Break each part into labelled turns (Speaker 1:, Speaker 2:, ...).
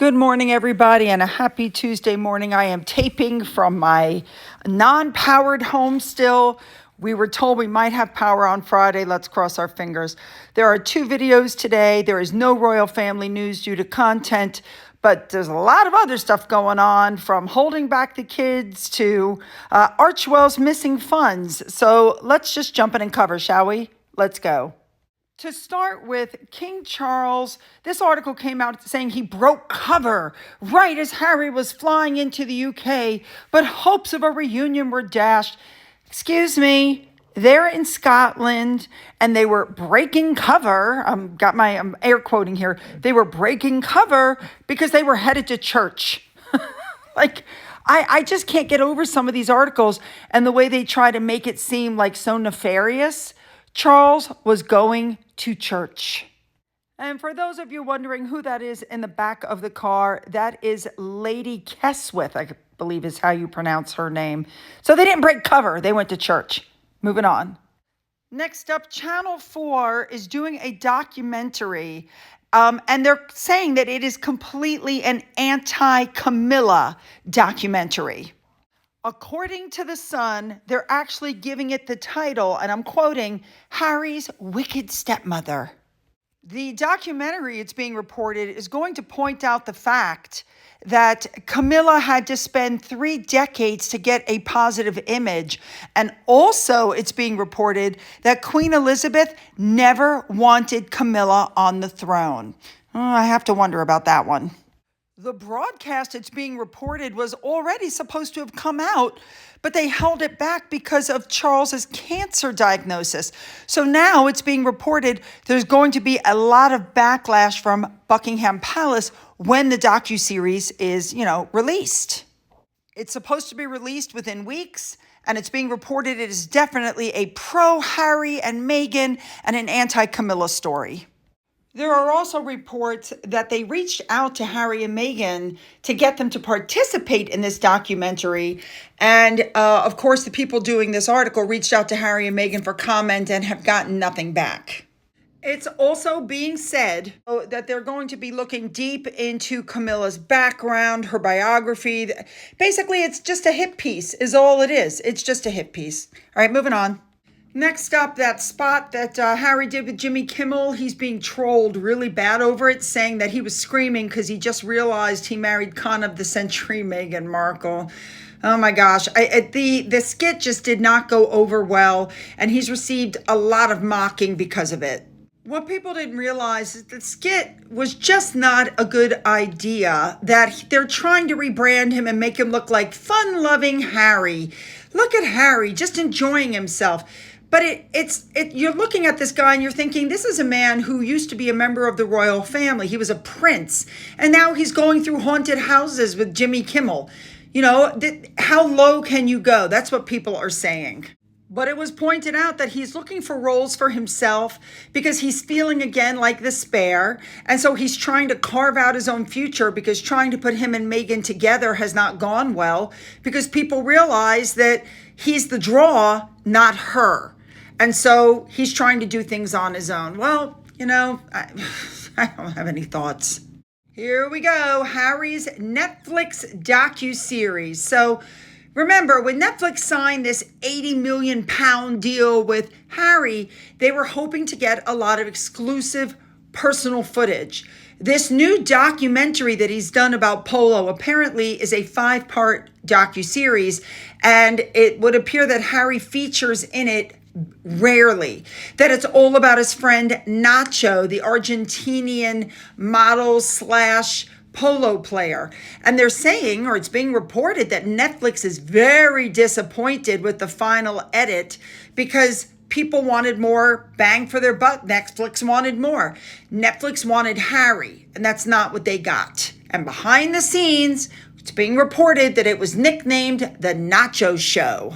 Speaker 1: Good morning, everybody, and a happy Tuesday morning. I am taping from my non-powered home still. We were told we might have power on Friday. Let's cross our fingers. There are two videos today. There is no royal family news due to content, but there's a lot of other stuff going on, from holding back the kids to Archewell's missing funds. So let's just jump in and cover, shall we? Let's go. To start with, King Charles, this article came out saying he broke cover right as Harry was flying into the UK, but hopes of a reunion were dashed. Excuse me, they're in Scotland and they were breaking cover. I'm air quoting here. They were breaking cover because they were headed to church. I just can't get over some of these articles and the way they try to make it seem like so nefarious. Charles was going to church. And for those of you wondering who that is in the back of the car, that is Lady Keswith, I believe is how you pronounce her name. So they didn't break cover. They went to church. Moving on. Next up, Channel 4 is doing a documentary, and they're saying that it is completely an Anti-Camila documentary. According to The Sun, they're actually giving it the title, and I'm quoting, Harry's Wicked Stepmother. The documentary, it's being reported, is going to point out the fact that Camilla had to spend 3 decades to get a positive image. And also, it's being reported that Queen Elizabeth never wanted Camilla on the throne. I have to wonder about that one. The broadcast, it's being reported, was already supposed to have come out, but they held it back because of Charles's cancer diagnosis. So now it's being reported there's going to be a lot of backlash from Buckingham Palace when the docuseries is, released. It's supposed to be released within weeks, and it's being reported it is definitely a pro-Harry and Meghan and an anti-Camilla story. There are also reports that they reached out to Harry and Meghan to get them to participate in this documentary. And of course, the people doing this article reached out to Harry and Meghan for comment and have gotten nothing back. It's also being said that they're going to be looking deep into Camilla's background, her biography. Basically, it's just a hit piece is all it is. It's just a hit piece. All right, moving on. Next up, that spot that Harry did with Jimmy Kimmel, he's being trolled really bad over it, saying that he was screaming because he just realized he married con of the century, Meghan Markle. Oh my gosh, the skit just did not go over well, and he's received a lot of mocking because of it. What people didn't realize is that skit was just not a good idea, that they're trying to rebrand him and make him look like fun-loving Harry. Look at Harry, just enjoying himself. But you're looking at this guy and you're thinking, this is a man who used to be a member of the royal family. He was a prince. And now he's going through haunted houses with Jimmy Kimmel. How low can you go? That's what people are saying. But it was pointed out that he's looking for roles for himself because he's feeling again like the spare. And so he's trying to carve out his own future because trying to put him and Meghan together has not gone well because people realize that he's the draw, not her. And so he's trying to do things on his own. Well, I don't have any thoughts. Here we go. Harry's Netflix docuseries. So remember, when Netflix signed this £80 million deal with Harry, they were hoping to get a lot of exclusive personal footage. This new documentary that he's done about Polo apparently is a 5-part docuseries, and it would appear that Harry features in it rarely, that it's all about his friend Nacho, the Argentinian model / polo player. And they're saying, or it's being reported, that Netflix is very disappointed with the final edit because people wanted more bang for their buck. Netflix wanted more. Netflix wanted Harry, and that's not what they got. And behind the scenes, it's being reported that it was nicknamed The Nacho Show.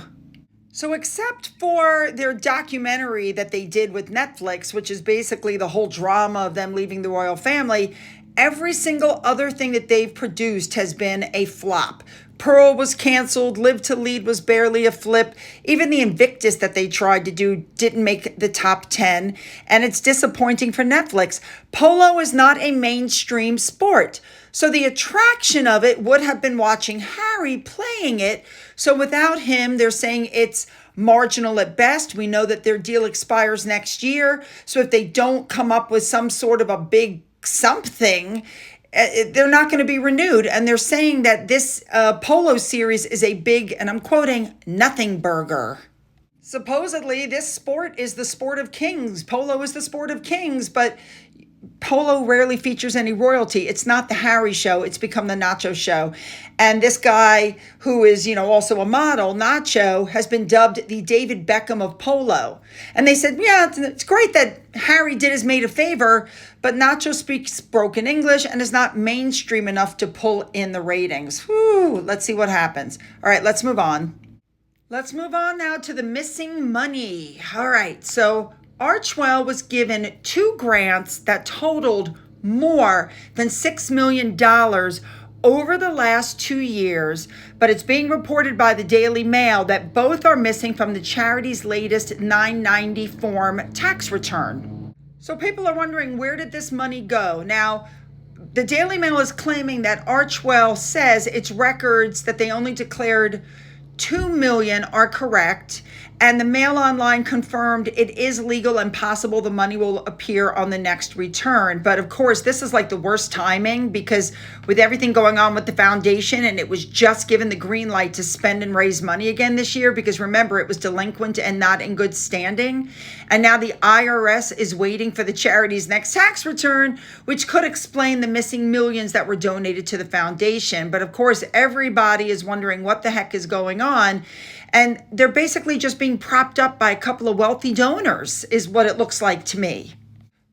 Speaker 1: So except for their documentary that they did with Netflix, which is basically the whole drama of them leaving the royal family, Every single other thing that they've produced has been a flop. Pearl was canceled. Live to Lead was barely a flip. Even the Invictus that they tried to do didn't make the top 10. And it's disappointing for Netflix. Polo is not a mainstream sport. So the attraction of it would have been watching Harry playing it. So without him, they're saying it's marginal at best. We know that their deal expires next year. So if they don't come up with some sort of a big something, they're not going to be renewed. And they're saying that this Polo series is a big, and I'm quoting, nothing burger. Supposedly, this sport is the sport of kings. Polo is the sport of kings, but Polo rarely features any royalty. It's not the Harry show. It's become the Nacho show. And this guy who is, also a model, Nacho, has been dubbed the David Beckham of Polo. And they said, yeah, it's great that Harry did his maid a favor, but Nacho speaks broken English and is not mainstream enough to pull in the ratings. Whew, let's see what happens. All right, let's move on. Let's move on now to the missing money. All right, so Archewell was given 2 grants that totaled more than $6 million over the last 2 years, but it's being reported by the Daily Mail that both are missing from the charity's latest 990 form tax return. So people are wondering, where did this money go? Now, the Daily Mail is claiming that Archewell says its records that they only declared 2 million are correct, and the Mail Online confirmed it is legal and possible the money will appear on the next return. But of course, this is like the worst timing, because with everything going on with the foundation, and it was just given the green light to spend and raise money again this year, because remember, it was delinquent and not in good standing. And now the IRS is waiting for the charity's next tax return, which could explain the missing millions that were donated to the foundation. But of course, everybody is wondering what the heck is going on. And they're basically just being propped up by a couple of wealthy donors, is what it looks like to me.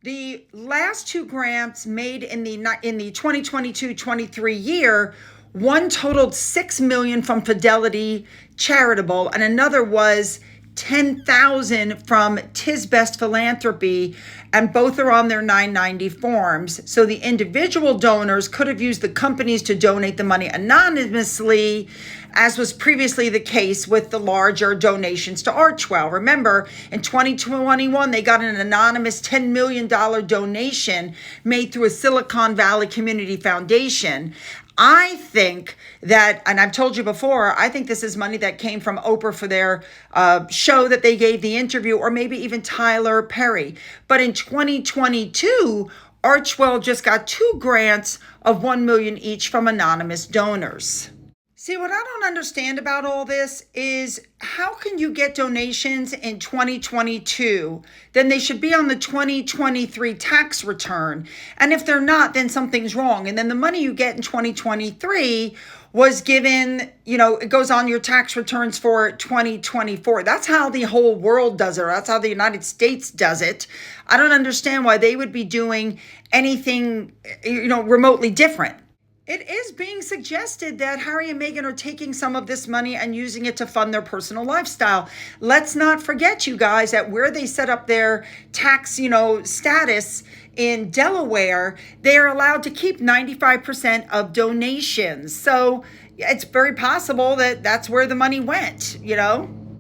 Speaker 1: The last 2 grants made in the 2022-23 year, one totaled $6 million from Fidelity Charitable, and another was $10,000 from Tis Best Philanthropy, and both are on their 990 forms. So the individual donors could have used the companies to donate the money anonymously, as was previously the case with the larger donations to Archewell. Remember, in 2021, they got an anonymous $10 million donation made through a Silicon Valley Community Foundation. I think that, and I've told you before, I think this is money that came from Oprah for their show that they gave the interview, or maybe even Tyler Perry. But in 2022, Archewell just got 2 grants of $1 million each from anonymous donors. See, what I don't understand about all this is, how can you get donations in 2022? Then they should be on the 2023 tax return. And if they're not, then something's wrong. And then the money you get in 2023 was given, it goes on your tax returns for 2024. That's how the whole world does it. That's how the United States does it. I don't understand why they would be doing anything, remotely different. It is being suggested that Harry and Meghan are taking some of this money and using it to fund their personal lifestyle. Let's not forget, you guys, that where they set up their tax, status in Delaware, they are allowed to keep 95% of donations. So it's very possible that that's where the money went,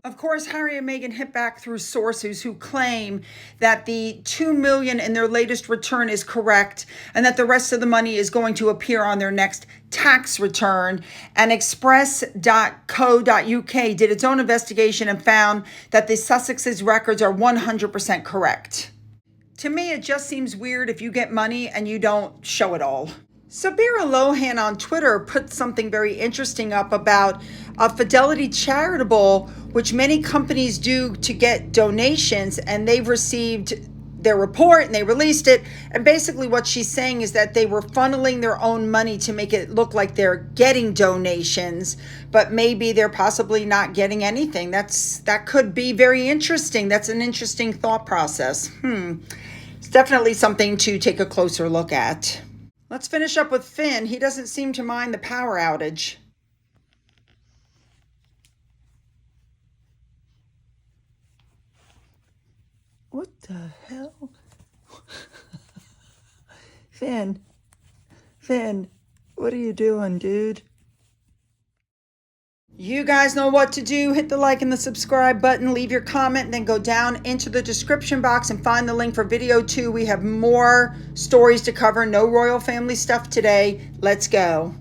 Speaker 1: Of course, Harry and Meghan hit back through sources who claim that the $2 million in their latest return is correct, and that the rest of the money is going to appear on their next tax return. And Express.co.uk did its own investigation and found that the Sussex's records are 100% correct. To me, it just seems weird if you get money and you don't show it all. Sabira Lohan on Twitter put something very interesting up about Fidelity Charitable, which many companies do to get donations, and they've received their report and they released it. And basically what she's saying is that they were funneling their own money to make it look like they're getting donations, but maybe they're possibly not getting anything. That could be very interesting. That's an interesting thought process. It's definitely something to take a closer look at. Let's finish up with Finn. He doesn't seem to mind the power outage. What the hell? Finn. Finn, what are you doing, dude? You guys know what to do. Hit the like and the subscribe button, leave your comment, and then go down into the description box and find the link for video 2. We have more stories to cover. No royal family stuff today. Let's go.